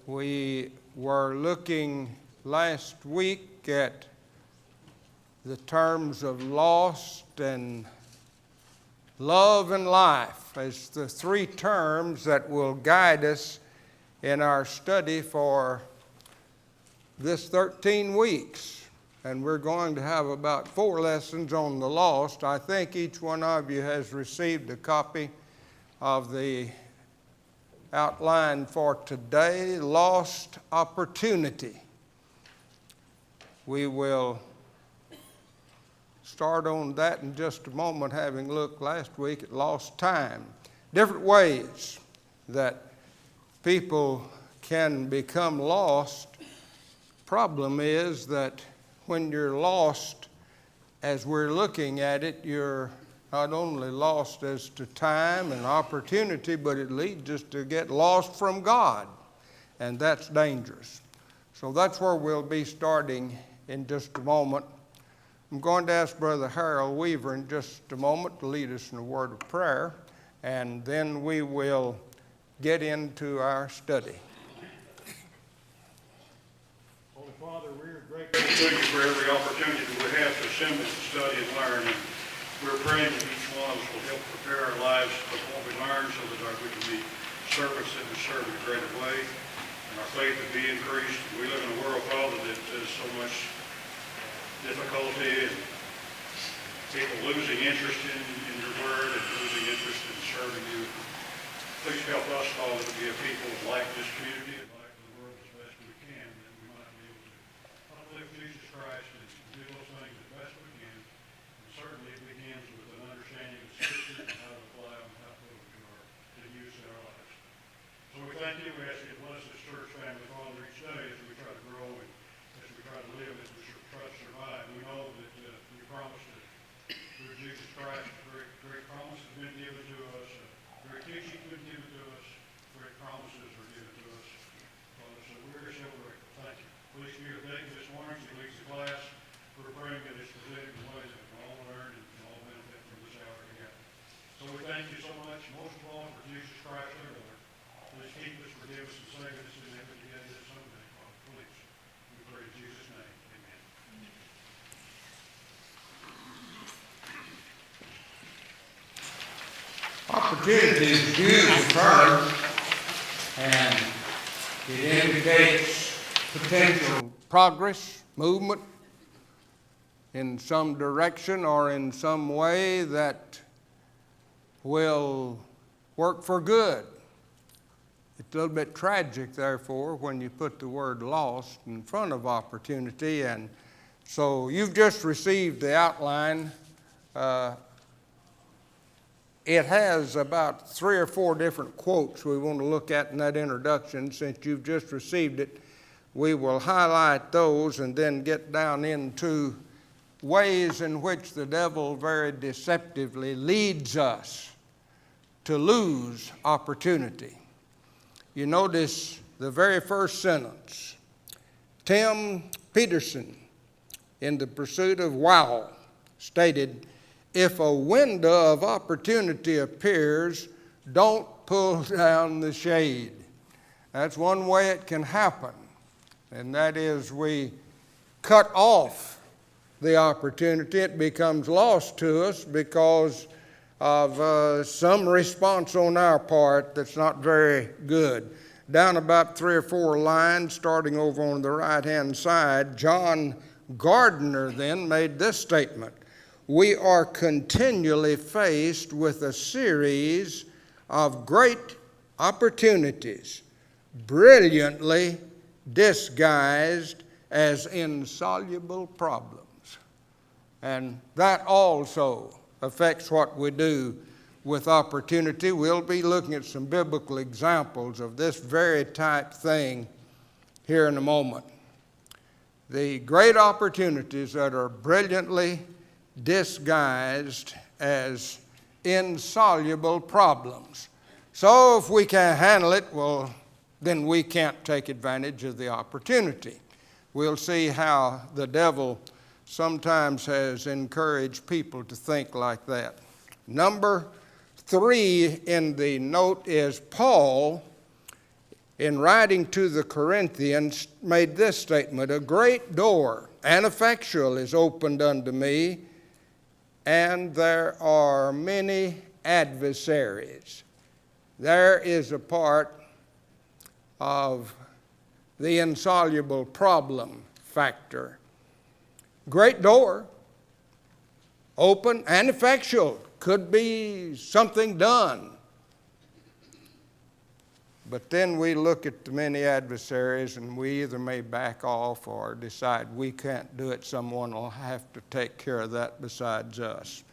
We were looking last week at the terms of lost and love and life as the three terms that will guide us in our study for this 13 weeks. And we're going to have about 4 lessons on the lost. I think each one of you has received a copy of the outline for today, Lost Opportunity. We will start on that in just a moment, having looked last week at lost time. Different ways that people can become lost. Problem is that when you're lost, as we're looking at it, you're not only lost as to time and opportunity, but it leads us to get lost from God, and that's dangerous. So that's where we'll be starting in just a moment. I'm going to ask Brother Harold Weaver in just a moment to lead us in a word of prayer, and then we will get into our study. Holy Father, we're grateful to you for every opportunity that we have to assemble, to study, and learn. And we're praying that each one of us will help prepare our lives for what we learn so that we can be servants that will serve in a greater way, and our faith will be increased. We live in a world, Father, that has so much difficulty and people losing interest in your word and losing interest in serving you. Please help us, Father, to be a people like this community and like the world as best we can, that we might be able to live Jesus Christ and do those things as best we can. And certainly it begins with an understanding of Scripture and how to apply them and how to put them to use in our lives. So we thank you. We ask you to bless this church family, Father, each day as we try to grow and as we try to live, as we try to survive. We know that you promised that through Jesus Christ, great promises have been given to us. Great teaching has been given to us. Great promises are given to us. Father, so we're so grateful. Thank you. Please be with Dayton this morning as he leads the class. We're praying that it's presented in ways that we can all learn and can all benefit from this hour together. So we thank you so much, most of all, for Jesus Christ our Lord. Please keep us, forgive us, and save us in every day that someday, Father. Please. We pray in Jesus' name. Amen. Opportunity is a huge term, and it indicates potential progress, movement in some direction or in some way that will work for good. It's a little bit tragic, therefore, when you put the word lost in front of opportunity. And so you've just received the outline. It has about 3 or 4 different quotes we want to look at in that introduction. Since you've just received it, we will highlight those and then get down into ways in which the devil very deceptively leads us to lose opportunity. You notice the very first sentence. Tim Peterson, in The Pursuit of Wow, stated, "If a window of opportunity appears, don't pull down the shade." That's one way it can happen, and that is we cut off the opportunity. It becomes lost to us because of some response on our part that's not very good. Down about 3 or 4 lines, starting over on the right-hand side, John Gardner then made this statement: "We are continually faced with a series of great opportunities, brilliantly disguised as insoluble problems." And that also affects what we do with opportunity. We'll be looking at some biblical examples of this very type thing here in a moment. The great opportunities that are brilliantly disguised as insoluble problems. So if we can't handle it, well, then we can't take advantage of the opportunity. We'll see how the devil sometimes has encouraged people to think like that. Number 3 in the note is Paul in writing to the Corinthians, made this statement: "A great door and effectual is opened unto me, and there are many adversaries." There is a part of the insoluble problem factor. Great door, open and effectual, could be something done. But then we look at the many adversaries and we either may back off or decide we can't do it, someone will have to take care of that besides us.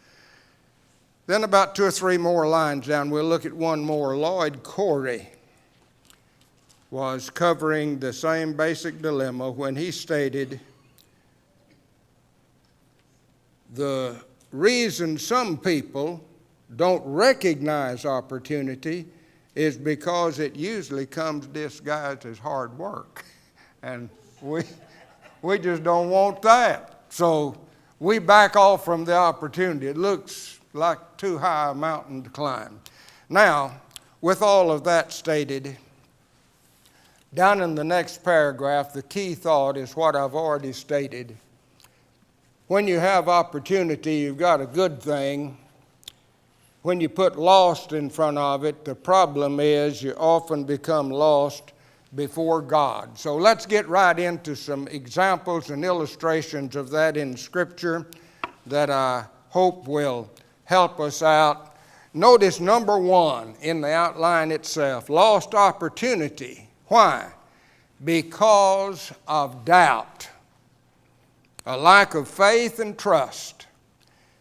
Then about 2 or 3 more lines down, we'll look at one more. Lloyd Corey was covering the same basic dilemma when he stated, "The reason some people don't recognize opportunity is because it usually comes disguised as hard work." And we just don't want that. So we back off from the opportunity. It looks like too high a mountain to climb. Now, with all of that stated, down in the next paragraph, the key thought is what I've already stated. When you have opportunity, you've got a good thing. When you put lost in front of it, the problem is you often become lost before God. So let's get right into some examples and illustrations of that in Scripture that I hope will help us out. Notice number 1 in the outline itself: lost opportunity. Why? Because of doubt, a lack of faith and trust.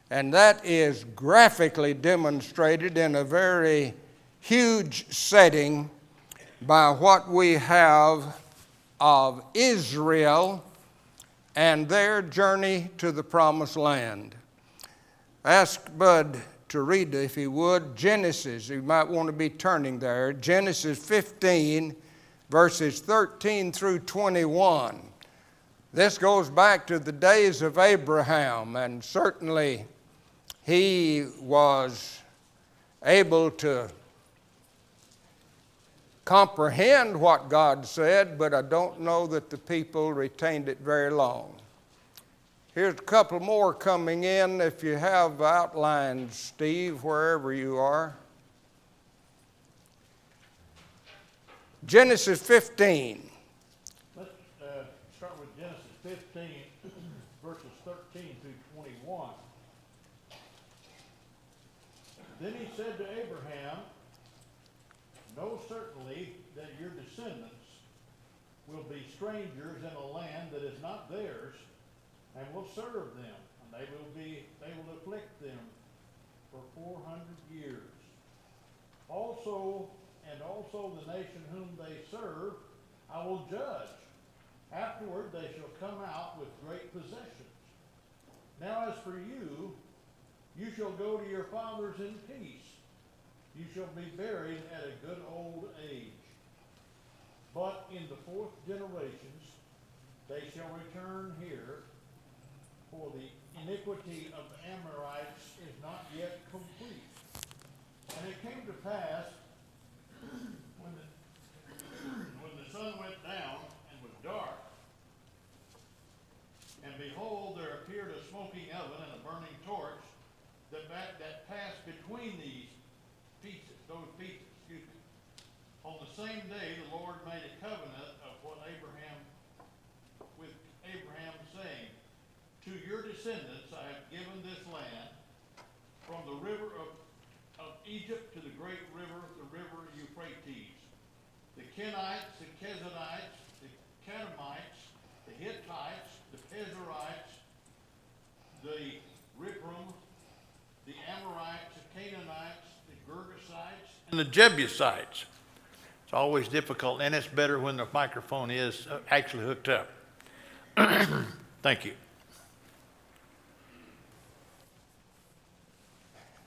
And that is graphically demonstrated in a very huge setting by what we have of Israel and their journey to the Promised Land. Ask Bud to read, if he would, Genesis. You might want to be turning there. Genesis 15, verses 13 through 21. This goes back to the days of Abraham, and certainly he was able to comprehend what God said, but I don't know that the people retained it very long. Here's a couple more coming in. If you have outlines, Steve, wherever you are. Genesis 15. Let's start with Genesis 15, verses 13 through 21. Then he said to Abraham, "Know certainly that your descendants will be strangers in a land that is not theirs, and will serve them, and they will afflict them for 400 years. Also the nation whom they serve I will judge. Afterward they shall come out with great possessions. Now as for you, you shall go to your fathers in peace. You shall be buried at a good old age. But in the 4th generations they shall return here, for the iniquity of the Amorites is not yet complete. And it came to pass, when the sun went down and was dark, and behold, there appeared a smoking oven and a burning torch that passed between those pieces. On the same day, the Lord made a covenant with Abraham, saying, "To your descendants I have given this land, from the river of Egypt to the great river, the river Euphrates, the Kenites, the Kezanites, the Kadmonites, the Hittites, the Pezerites, the Rephaim, the Amorites, the Canaanites, the Girgasites, and the Jebusites." It's always difficult, and it's better when the microphone is actually hooked up. Thank you.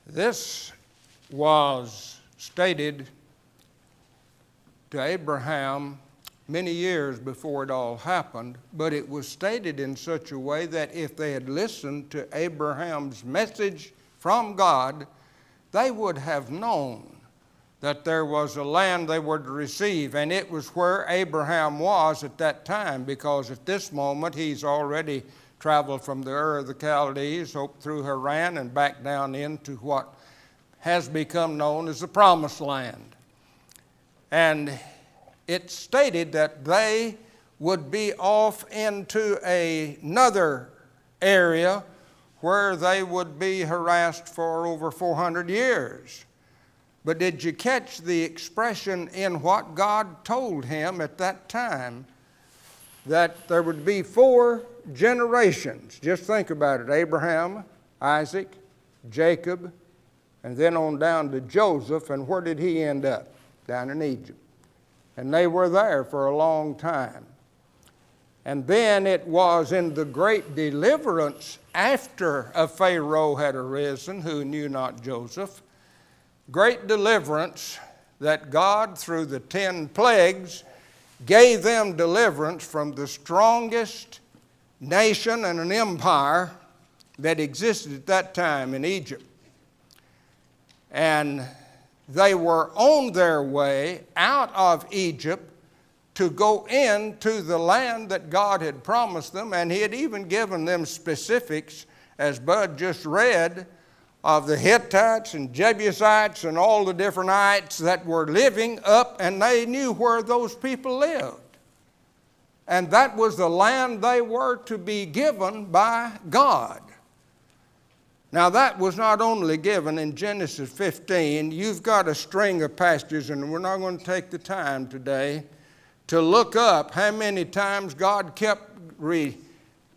This was stated to Abraham many years before it all happened, but it was stated in such a way that if they had listened to Abraham's message from God, they would have known that there was a land they were to receive, and it was where Abraham was at that time, because at this moment he's already traveled from the Ur of the Chaldees through Haran and back down into what has become known as the Promised Land. And it stated that they would be off into another area where they would be harassed for over 400 years. But did you catch the expression in what God told him at that time? That there would be 4 generations. Just think about it. Abraham, Isaac, Jacob, and then on down to Joseph. And where did he end up? Down in Egypt. And they were there for a long time. And then it was in the great deliverance after a Pharaoh had arisen who knew not Joseph, great deliverance that God, through the 10 plagues, gave them deliverance from the strongest nation and an empire that existed at that time in Egypt. And they were on their way out of Egypt to go into the land that God had promised them, and He had even given them specifics, as Bud just read, of the Hittites and Jebusites and all the different ites that were living up, and they knew where those people lived. And that was the land they were to be given by God. Now that was not only given in Genesis 15. You've got a string of passages, and we're not going to take the time today to look up how many times God kept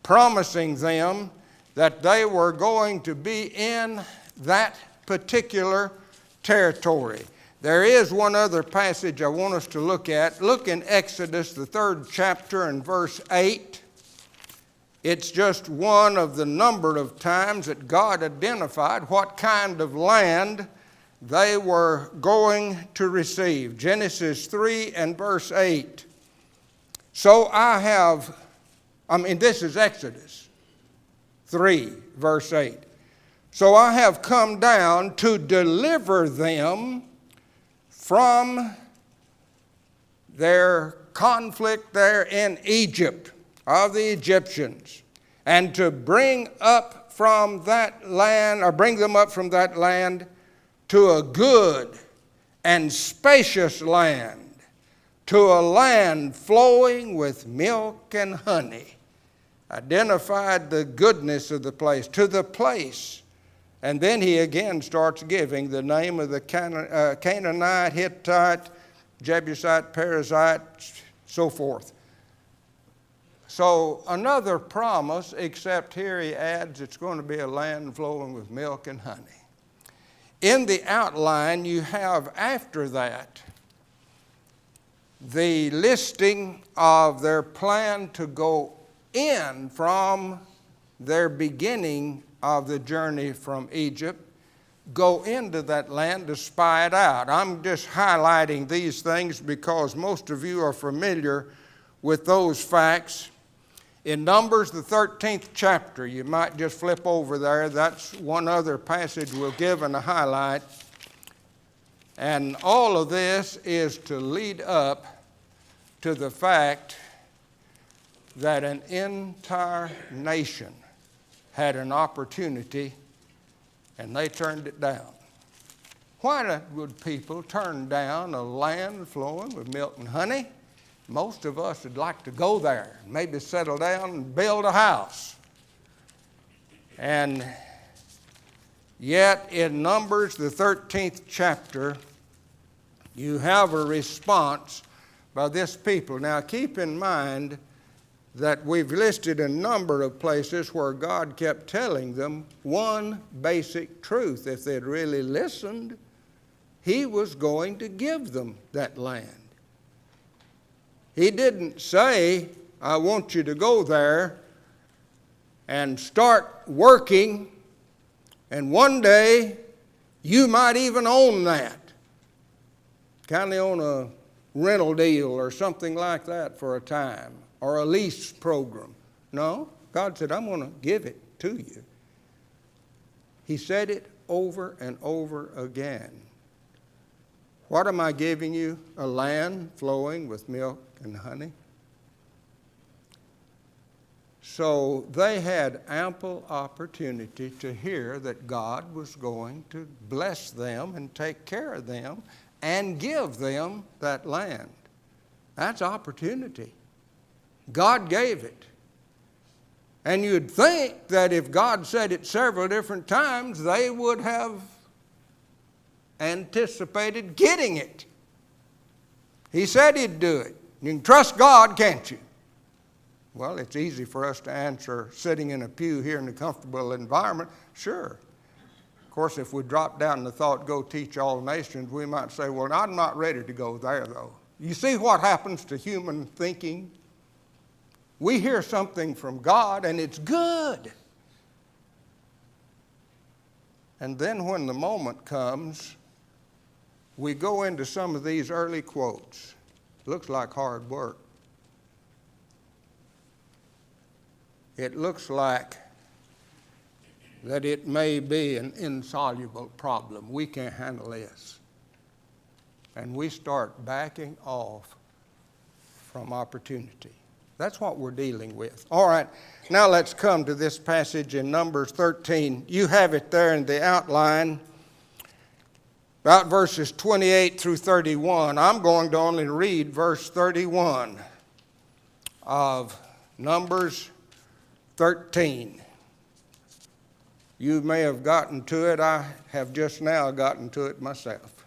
promising them that they were going to be in that particular territory. There is one other passage I want us to look at. Look in Exodus, the 3rd chapter and verse 8. It's just one of the number of times that God identified what kind of land they were going to receive. Genesis 3 and verse 8. This is Exodus 3, verse 8. So I have come down to deliver them from their conflict there in Egypt of the Egyptians, and to bring up from that land, or bring them up from that land to a good and spacious land, to a land flowing with milk and honey. Identified the goodness of the place, to the place. And then he again starts giving the name of the Canaanite, Hittite, Jebusite, Perizzite, so forth. So another promise, except here he adds it's going to be a land flowing with milk and honey. In the outline you have after that the listing of their plan to go in from their beginning of the journey from Egypt, go into that land to spy it out. I'm just highlighting these things because most of you are familiar with those facts. In Numbers, the 13th chapter, you might just flip over there. That's one other passage we'll give and a highlight. And all of this is to lead up to the fact that an entire nation had an opportunity and they turned it down. Why would people turn down a land flowing with milk and honey? Most of us would like to go there, maybe settle down and build a house. And yet in Numbers, the 13th chapter, you have a response by this people. Now keep in mind that we've listed a number of places where God kept telling them one basic truth. If they'd really listened, He was going to give them that land. He didn't say, I want you to go there and start working, and one day you might even own that. Kind of on a rental deal or something like that for a time, or a lease program. No, God said, I'm going to give it to you. He said it over and over again. What am I giving you? A land flowing with milk and honey? So they had ample opportunity to hear that God was going to bless them and take care of them and give them that land. That's opportunity. God gave it. And you'd think that if God said it several different times, they would have anticipated getting it. He said he'd do it. You can trust God, can't you? Well, it's easy for us to answer sitting in a pew here in a comfortable environment. Sure. Of course, if we drop down the thought, go teach all nations, we might say, well, I'm not ready to go there, though. You see what happens to human thinking? We hear something from God, and it's good. And then when the moment comes, we go into some of these early quotes. Looks like hard work. It looks like that it may be an insoluble problem. We can't handle this. And we start backing off from opportunity. That's what we're dealing with. All right, now let's come to this passage in Numbers 13. You have it there in the outline, about verses 28 through 31. I'm going to only read verse 31 of Numbers 13. You may have gotten to it. I have just now gotten to it myself.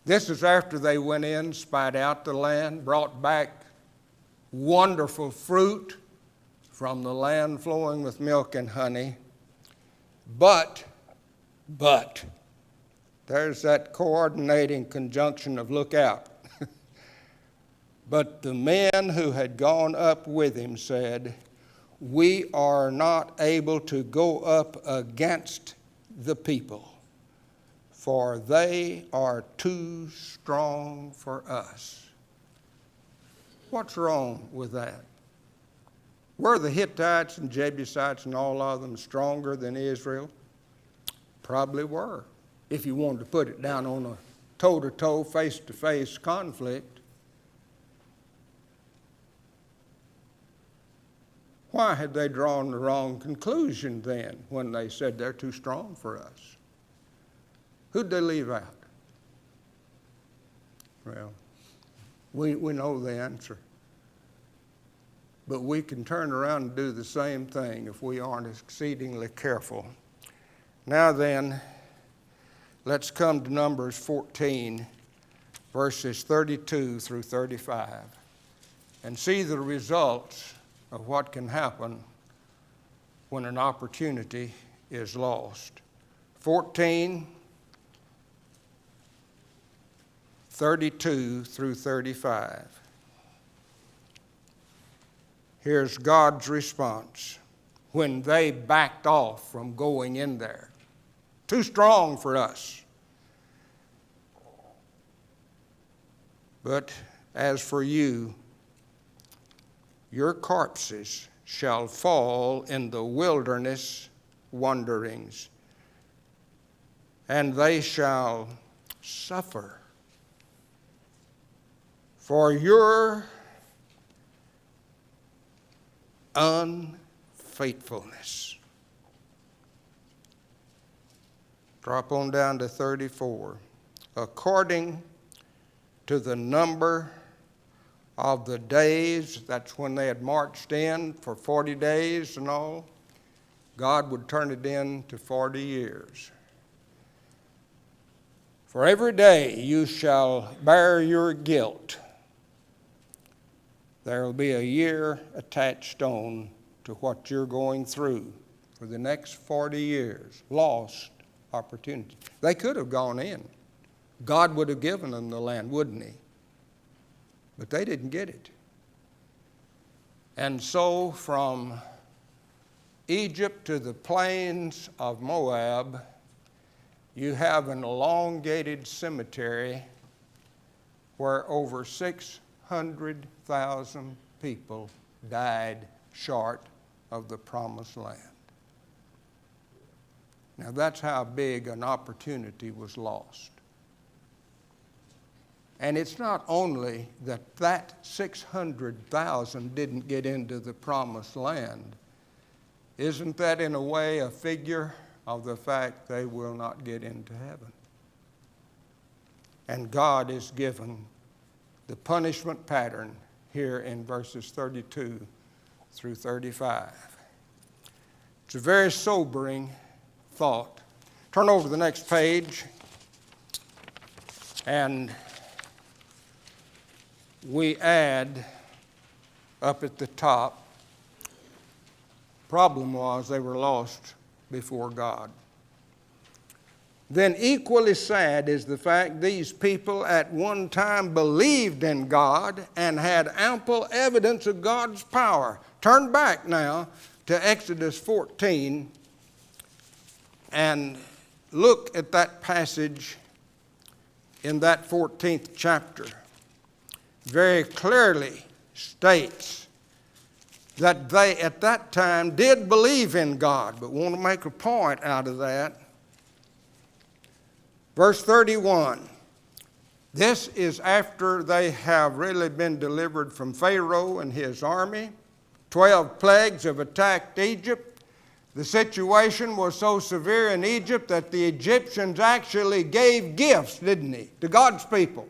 This is after they went in, spied out the land, brought back wonderful fruit from the land flowing with milk and honey. But, there's that coordinating conjunction of look out. But the men who had gone up with him said, we are not able to go up against the people, for they are too strong for us. What's wrong with that? Were the Hittites and Jebusites and all of them stronger than Israel? Probably were, if you wanted to put it down on a toe-to-toe, face-to-face conflict. Why had they drawn the wrong conclusion then when they said they're too strong for us? Who'd they leave out? Well, we know the answer. But we can turn around and do the same thing if we aren't exceedingly careful. Now then, let's come to Numbers 14, verses 32 through 35, and see the results of what can happen when an opportunity is lost. 14, 32 through 35. Here's God's response when they backed off from going in there. Too strong for us. But as for you, your corpses shall fall in the wilderness wanderings, and they shall suffer for your unfaithfulness. Drop on down to 34. According to the number of the days, that's when they had marched in for 40 days and all, God would turn it into 40 years. For every day you shall bear your guilt. There will be a year attached on to what you're going through for the next 40 years. Lost opportunity. They could have gone in. God would have given them the land, wouldn't he? But they didn't get it. And so from Egypt to the plains of Moab, you have an elongated cemetery where over 600,000 people died short of the promised land. Now that's how big an opportunity was lost. And it's not only that 600,000 didn't get into the promised land. Isn't that in a way a figure of the fact they will not get into heaven? And God is given the punishment pattern here in verses 32 through 35. It's a very sobering thought. Turn over to the next page, and we add up at the top, problem was they were lost before God. Then equally sad is the fact these people at one time believed in God and had ample evidence of God's power. Turn back now to Exodus 14 and look at that passage in that 14th chapter. Very clearly states that they at that time did believe in God, but want to make a point out of that. Verse 31, this is after they have really been delivered from Pharaoh and his army. 12 plagues have attacked Egypt. The situation was so severe in Egypt that the Egyptians actually gave gifts, didn't they, to God's people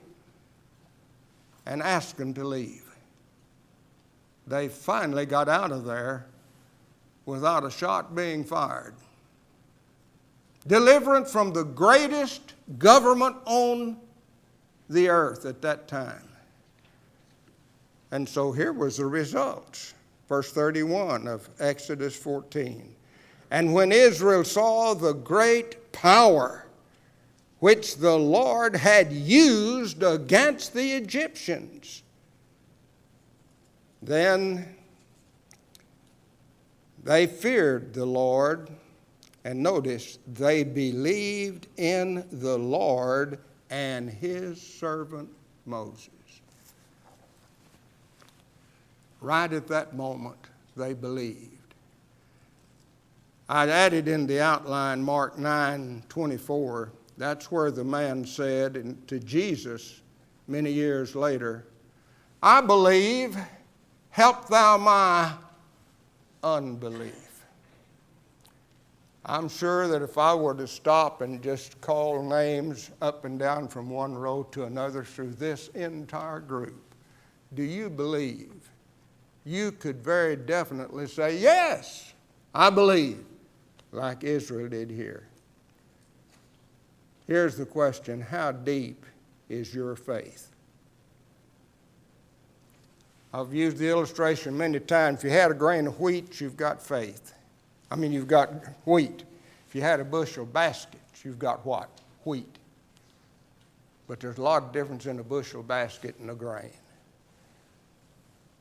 and asked them to leave. They finally got out of there without a shot being fired. Deliverance from the greatest government on the earth at that time. And so here was the results. Verse 31 of Exodus 14. And when Israel saw the great power which the Lord had used against the Egyptians, then they feared the Lord. And notice, they believed in the Lord and his servant Moses. Right at that moment, they believed. I added in the outline Mark 9:24. That's where the man said to Jesus many years later, I believe, help thou my unbelief. I'm sure that if I were to stop and just call names up and down from one row to another through this entire group, do you believe? You could very definitely say, yes, I believe, like Israel did here. Here's the question, how deep is your faith? I've used the illustration many times. If you had a grain of wheat, you've got faith. You've got wheat. If you had a bushel basket, you've got what? Wheat. But there's a lot of difference in a bushel basket and a grain.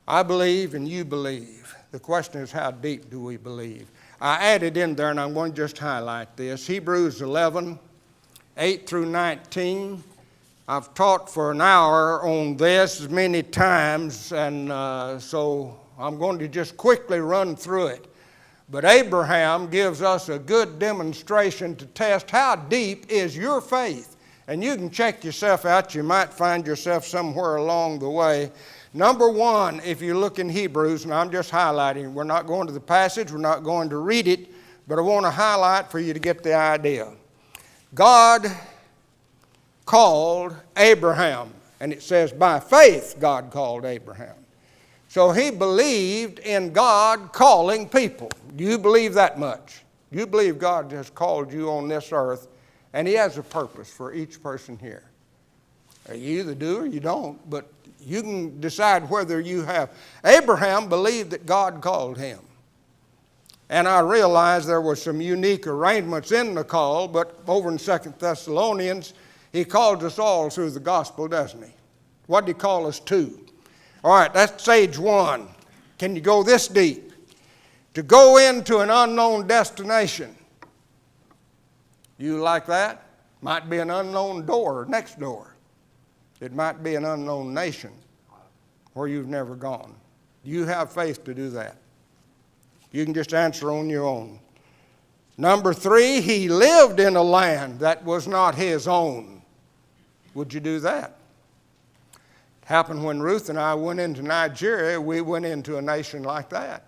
I believe and you believe. The question is, how deep do we believe? I added in there, and I'm going to just highlight this, Hebrews 11, 8 through 19. I've taught for an hour on this many times, and so I'm going to just quickly run through it. But Abraham gives us a good demonstration to test how deep is your faith. And you can check yourself out. You might find yourself somewhere along the way. Number one, if you look in Hebrews, and I'm just highlighting, we're not going to the passage, we're not going to read it, but I want to highlight for you to get the idea. God called Abraham, and it says by faith God called Abraham. So he believed in God calling people. Do you believe that much? Do you believe God has called you on this earth and he has a purpose for each person here? You either do or you don't, but you can decide whether you have. Abraham believed that God called him. And I realize there were some unique arrangements in the call, but over in 2 Thessalonians, he calls us all through the gospel, doesn't he? What did he call us to? All right, that's stage one. Can you go this deep? To go into an unknown destination. You like that? Might be an unknown door next door. It might be an unknown nation where you've never gone. Do you have faith to do that? You can just answer on your own. Number three, he lived in a land that was not his own. Would you do that? Happened when Ruth and I went into Nigeria, we went into a nation like that.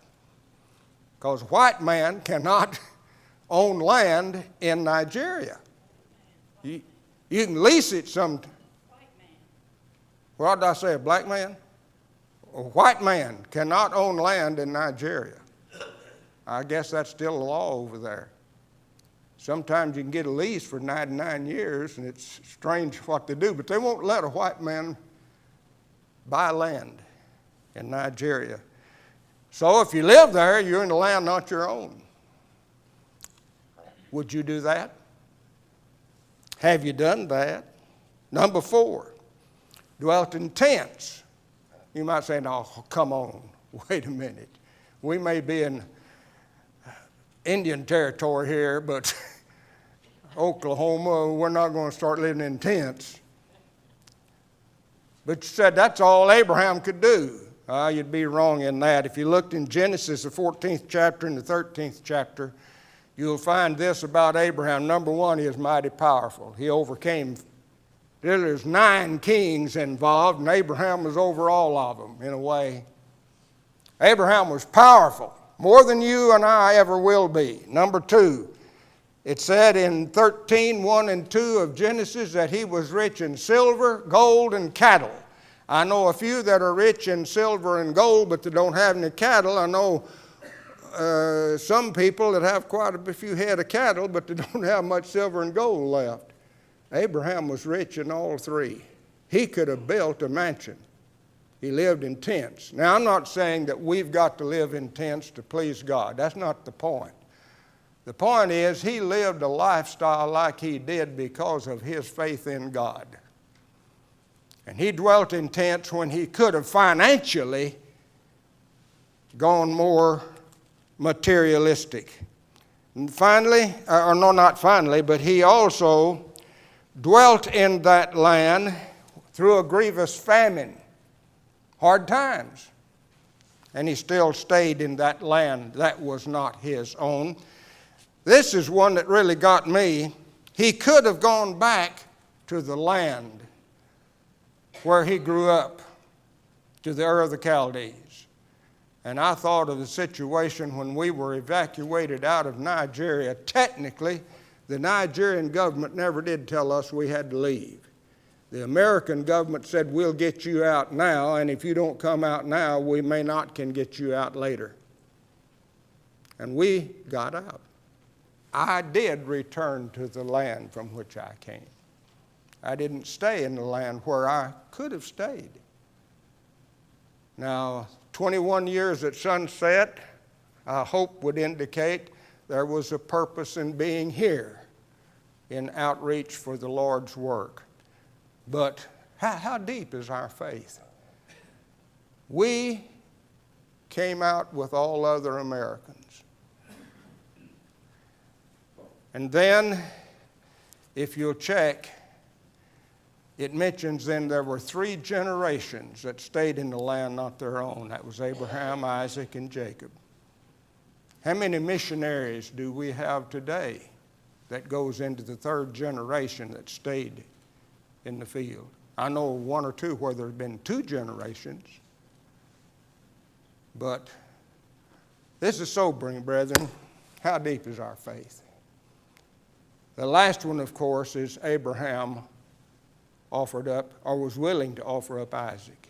Because a white man cannot own land in Nigeria. You can lease it some. What did I say, a black man? A white man cannot own land in Nigeria. I guess that's still a law over there. Sometimes you can get a lease for 99 years, and it's strange what they do, but they won't let a white man buy land in Nigeria. So if you live there, you're in the land not your own. Would you do that? Have you done that? Number 4, dwelt in tents. You might say, no, come on, wait a minute. We may be in Indian territory here, but Oklahoma, we're not going to start living in tents. But you said that's all Abraham could do. You'd be wrong in that. If you looked in Genesis, the 14th chapter and the 13th chapter, you'll find this about Abraham. Number 1, he is mighty powerful. He overcame. There's 9 kings involved, and Abraham was over all of them in a way. Abraham was powerful, more than you and I ever will be. Number 2, it said in 13:1 and 2 of Genesis that he was rich in silver, gold, and cattle. I know a few that are rich in silver and gold, but they don't have any cattle. I know some people that have quite a few head of cattle, but they don't have much silver and gold left. Abraham was rich in all 3. He could have built a mansion. He lived in tents. Now, I'm not saying that we've got to live in tents to please God. That's not the point. The point is he lived a lifestyle like he did because of his faith in God. And he dwelt in tents when he could have financially gone more materialistic. And finally, or no, not finally, but he also dwelt in that land through a grievous famine, hard times. And he still stayed in that land that was not his own. This is one that really got me. He could have gone back to the land where he grew up, to the Ur of the Chaldees. And I thought of the situation when we were evacuated out of Nigeria. Technically, the Nigerian government never did tell us we had to leave. The American government said, we'll get you out now, and if you don't come out now, we may not can get you out later. And we got out. I did return to the land from which I came. I didn't stay in the land where I could have stayed. Now, 21 years at sunset, I hope would indicate there was a purpose in being here in outreach for the Lord's work. But how deep is our faith? We came out with all other Americans. And then, if you'll check, it mentions then there were 3 generations that stayed in the land not their own. That was Abraham, Isaac, and Jacob. How many missionaries do we have today that goes into the 3rd generation that stayed in the field? I know 1 or 2 where there have been 2 generations. But this is sobering, brethren. How deep is our faith? The last one, of course, is Abraham offered up, or was willing to offer up Isaac.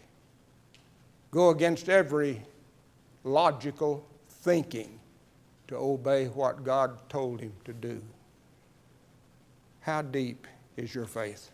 Go against every logical thinking to obey what God told him to do. How deep is your faith?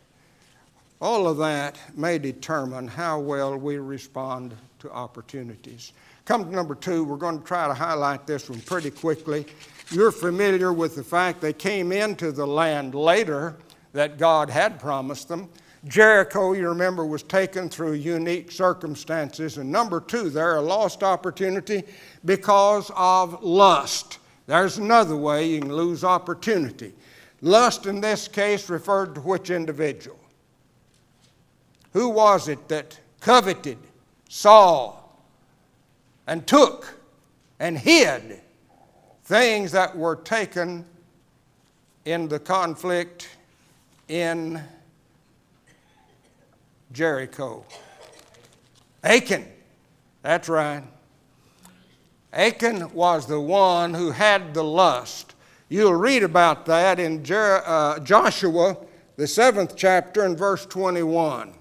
All of that may determine how well we respond to opportunities. Come to number 2, we're going to try to highlight this one pretty quickly. You're familiar with the fact they came into the land later that God had promised them. Jericho, you remember, was taken through unique circumstances. And number 2 there, a lost opportunity because of lust. There's another way you can lose opportunity. Lust in this case referred to which individual? Who was it that coveted, saw, and took and hid things that were taken in the conflict in Jericho? Achan. That's right. Achan was the one who had the lust. You'll read about that in Joshua, the 7th chapter, and verse 21.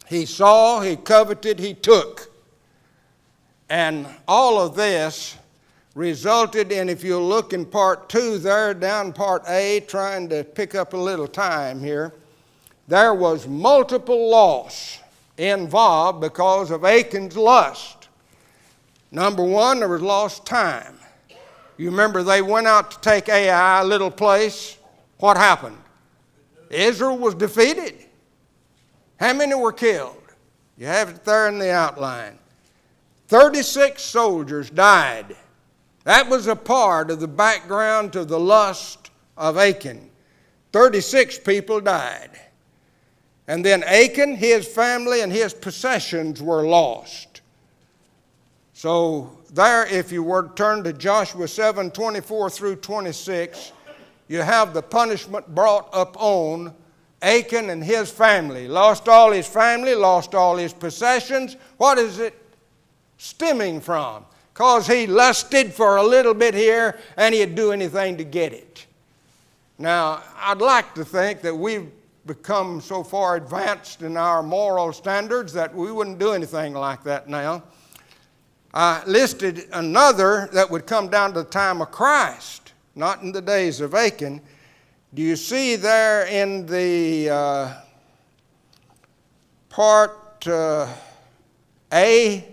He saw, he coveted, he took. And all of this resulted in, if you look in part 2 there, down part A, trying to pick up a little time here, there was multiple loss involved because of Achan's lust. Number one, there was lost time. You remember they went out to take Ai, a little place. What happened? Israel was defeated. How many were killed? You have it there in the outline. 36 soldiers died. That was a part of the background to the lust of Achan. 36 people died. And then Achan, his family, and his possessions were lost. So there, if you were to turn to Joshua 7:24 through 26, you have the punishment brought upon Achan and his family. Lost all his family, lost all his possessions. What is it stemming from? Because he lusted for a little bit here and he'd do anything to get it. Now, I'd like to think that we've become so far advanced in our moral standards that we wouldn't do anything like that now. I listed another that would come down to the time of Christ, not in the days of Achan. Do you see there in the part A?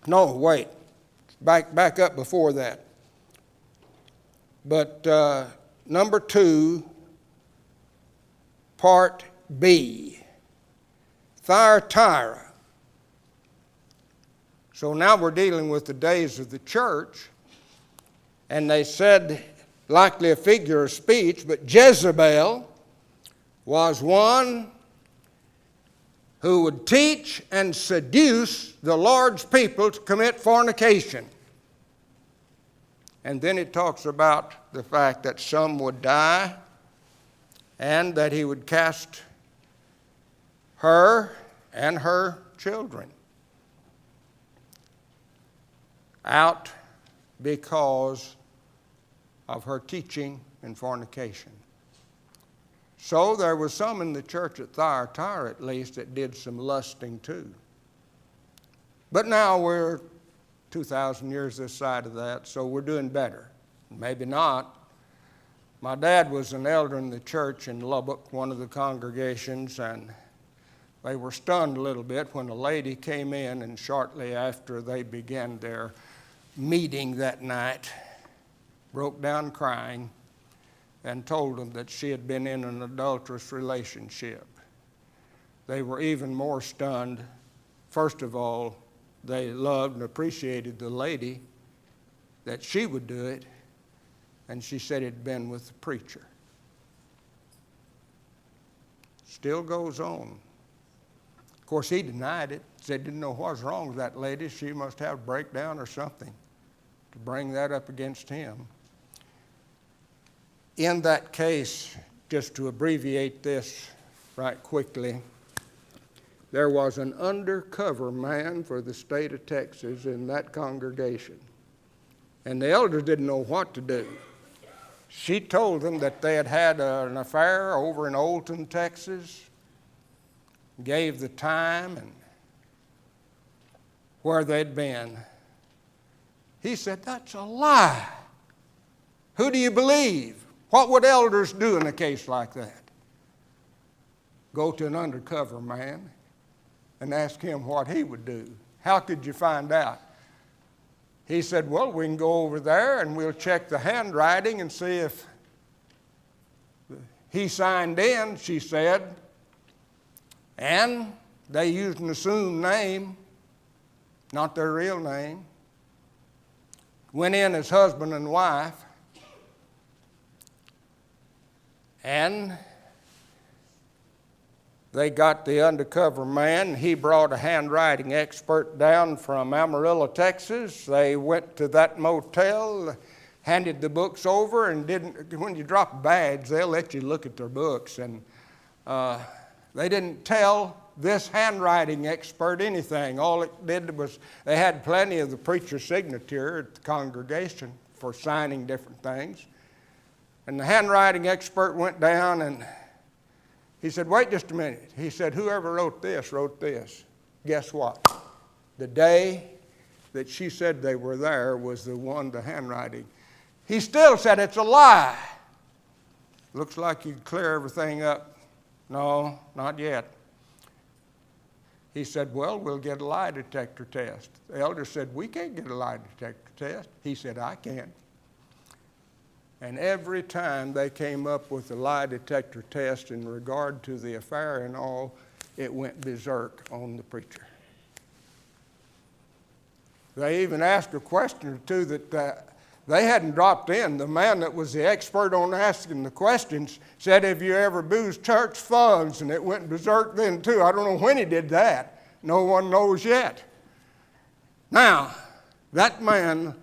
No, wait. Back up before that. But number 2, part B. Thyatira. So now we're dealing with the days of the church. And they said, likely a figure of speech, but Jezebel was one who would teach and seduce the Lord's people to commit fornication. And then it talks about the fact that some would die and that he would cast her and her children out because of her teaching and fornication. So there was some in the church at Thyatira, at least, that did some lusting too. But now we're 2,000 years this side of that, so we're doing better. Maybe not. My dad was an elder in the church in Lubbock, one of the congregations, and they were stunned a little bit when a lady came in, and shortly after they began their meeting that night, broke down crying and told them that she had been in an adulterous relationship. They were even more stunned. First of all, they loved and appreciated the lady that she would do it, and she said it had been with the preacher. Still goes on. Of course, he denied it, said didn't know what was wrong with that lady. She must have a breakdown or something to bring that up against him. In that case, just to abbreviate this right quickly, there was an undercover man for the state of Texas in that congregation. And the elders didn't know what to do. She told them that they had had an affair over in Olton, Texas, gave the time and where they'd been. He said, "That's a lie. Who do you believe?" What would elders do in a case like that? Go to an undercover man and ask him what he would do. How could you find out? He said, "Well, we can go over there and we'll check the handwriting and see if he signed in," she said. And they used an assumed name, not their real name. Went in as husband and wife. And they got the undercover man. He brought a handwriting expert down from Amarillo, Texas. They went to that motel, handed the books over, and when you drop a badge, they'll let you look at their books. And they didn't tell this handwriting expert anything. All it did was, they had plenty of the preacher's signature at the congregation for signing different things. And the handwriting expert went down and he said, wait just a minute. He said, whoever wrote this. Guess what? The day that she said they were there was the handwriting. He still said it's a lie. Looks like you'd clear everything up. No, not yet. He said, well, we'll get a lie detector test. The elder said, we can't get a lie detector test. He said, I can. And every time they came up with a lie detector test in regard to the affair and all, it went berserk on the preacher. They even asked a question or two that they hadn't dropped in. The man that was the expert on asking the questions said, have you ever boozed church funds? And it went berserk then too. I don't know when he did that. No one knows yet. Now, that man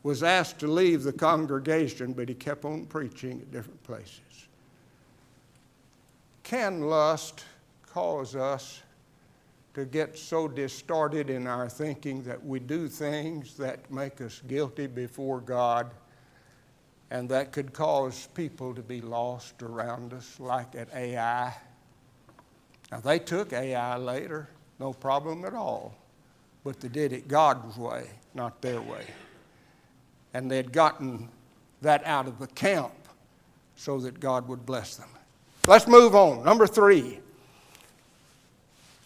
was asked to leave the congregation, but he kept on preaching at different places. Can lust cause us to get so distorted in our thinking that we do things that make us guilty before God and that could cause people to be lost around us, like at AI? Now, they took AI later, no problem at all, but they did it God's way, not their way. And they'd gotten that out of the camp so that God would bless them. Let's move on. Number 3.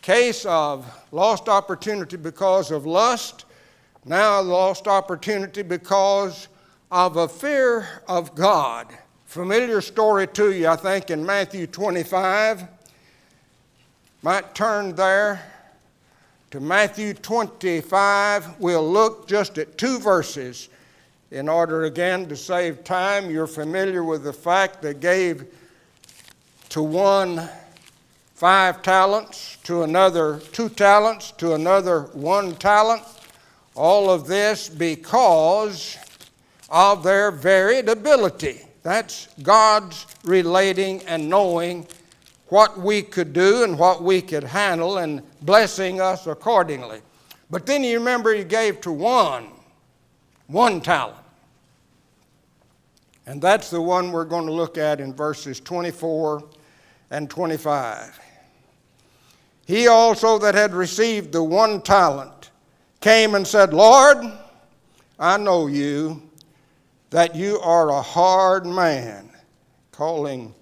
Case of lost opportunity because of lust. Now lost opportunity because of a fear of God. Familiar story to you, I think, in Matthew 25. Might turn there to Matthew 25. We'll look just at 2 verses. In order, again, to save time, you're familiar with the fact they gave to one 5 talents, to another 2 talents, to another 1 talent. All of this because of their varied ability. That's God's relating and knowing what we could do and what we could handle and blessing us accordingly. But then you remember he gave to one talent. And that's the one we're going to look at in verses 24 and 25. He also that had received the 1 talent came and said, Lord, I know you, that you are a hard man, calling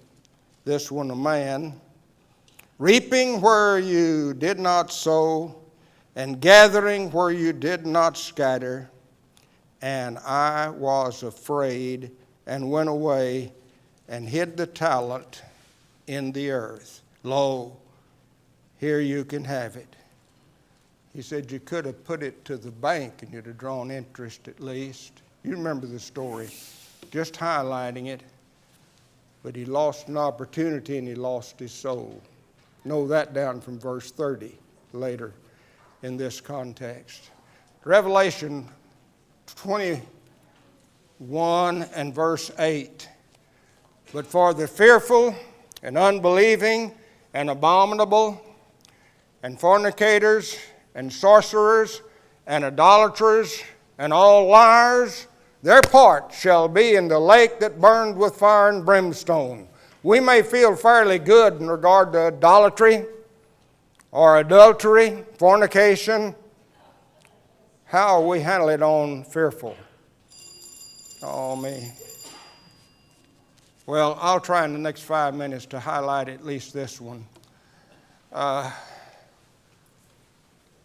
this one a man, reaping where you did not sow, and gathering where you did not scatter. And I was afraid and went away and hid the talent in the earth. Lo, here you can have it. He said you could have put it to the bank and you'd have drawn interest at least. You remember the story, just highlighting it. But he lost an opportunity and he lost his soul. Know that down from verse 30 later in this context. Revelation 21 and verse 8. But for the fearful and unbelieving and abominable and fornicators and sorcerers and idolaters and all liars, their part shall be in the lake that burned with fire and brimstone. We may feel fairly good in regard to idolatry or adultery, fornication. How we handle it on fearful? Oh, me. Well, I'll try in the next 5 minutes to highlight at least this one.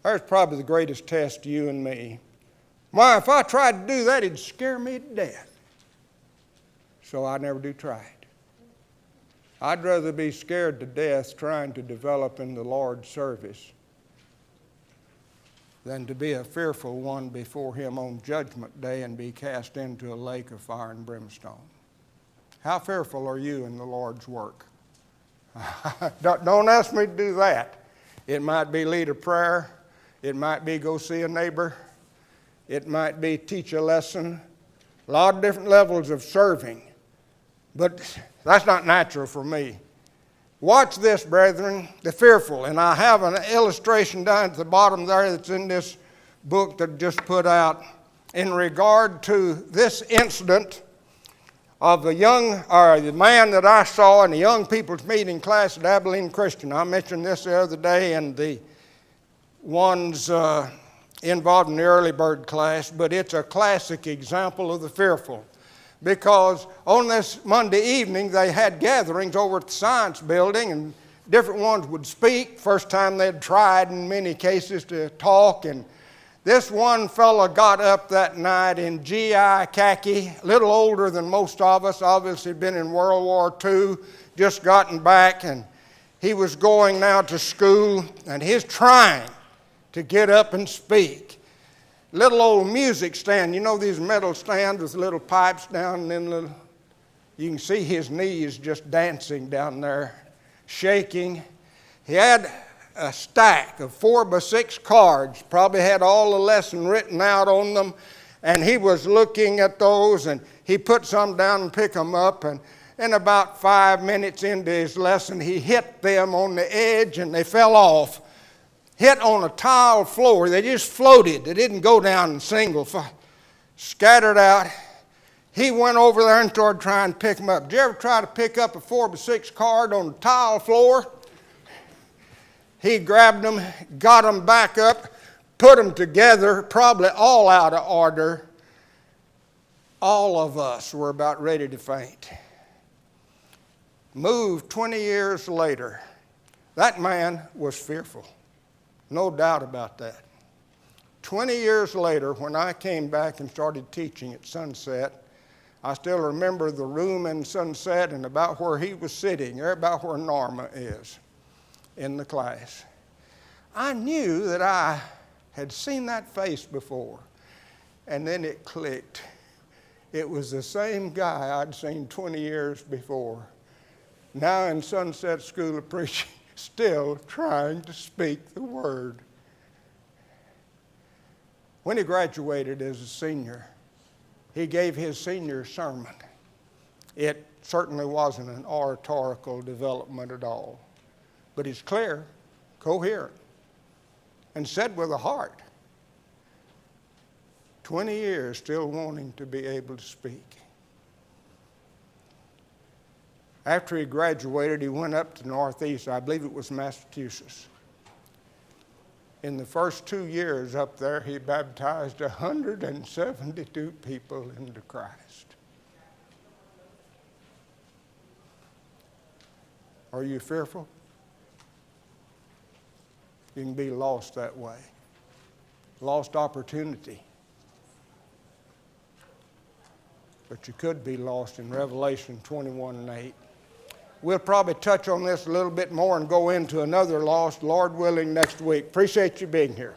There's probably the greatest test to you and me. Why, if I tried to do that, it'd scare me to death. So I never do try it. I'd rather be scared to death trying to develop in the Lord's service than to be a fearful one before Him on Judgment Day and be cast into a lake of fire and brimstone. How fearful are you in the Lord's work? Don't ask me to do that. It might be lead a prayer. It might be go see a neighbor. It might be teach a lesson. A lot of different levels of serving. But that's not natural for me. Watch this, brethren, the fearful. And I have an illustration down at the bottom there that's in this book that I just put out in regard to this incident of the man that I saw in the young people's meeting class at Abilene Christian. I mentioned this the other day in the ones involved in the early bird class, but it's a classic example of the fearful. Because on this Monday evening, they had gatherings over at the science building, and different ones would speak. First time they'd tried in many cases to talk, and this one fellow got up that night in GI khaki, a little older than most of us, obviously been in World War II, just gotten back, and he was going now to school, and he's trying to get up and speak. Little old music stand, you know these metal stands with little pipes down and then little, you can see his knees just dancing down there, shaking. He had a stack of 4x6 cards, probably had all the lesson written out on them, and he was looking at those, and he put some down and picked them up, and in about 5 minutes into his lesson, he hit them on the edge, and they fell off. Hit on a tile floor. They just floated. They didn't go down in single, scattered out. He went over there and started trying to pick them up. Did you ever try to pick up a 4x6 card on a tile floor? He grabbed them, got them back up, put them together, probably all out of order. All of us were about ready to faint. Moved 20 years later, that man was fearful. No doubt about that. 20 years later, when I came back and started teaching at Sunset, I still remember the room in Sunset and about where he was sitting, or about where Norma is in the class. I knew that I had seen that face before, and then it clicked. It was the same guy I'd seen 20 years before, now in Sunset School of Preaching, still trying to speak the word. When he graduated as a senior, he gave his senior sermon. It certainly wasn't an oratorical development at all, but it's clear, coherent, and said with a heart. 20 years still wanting to be able to speak. After he graduated, he went up to Northeast, I believe it was Massachusetts. In the first 2 years up there, he baptized 172 people into Christ. Are you fearful? You can be lost that way. Lost opportunity. But you could be lost in Revelation 21:8. We'll probably touch on this a little bit more and go into another lost, Lord willing, next week. Appreciate you being here.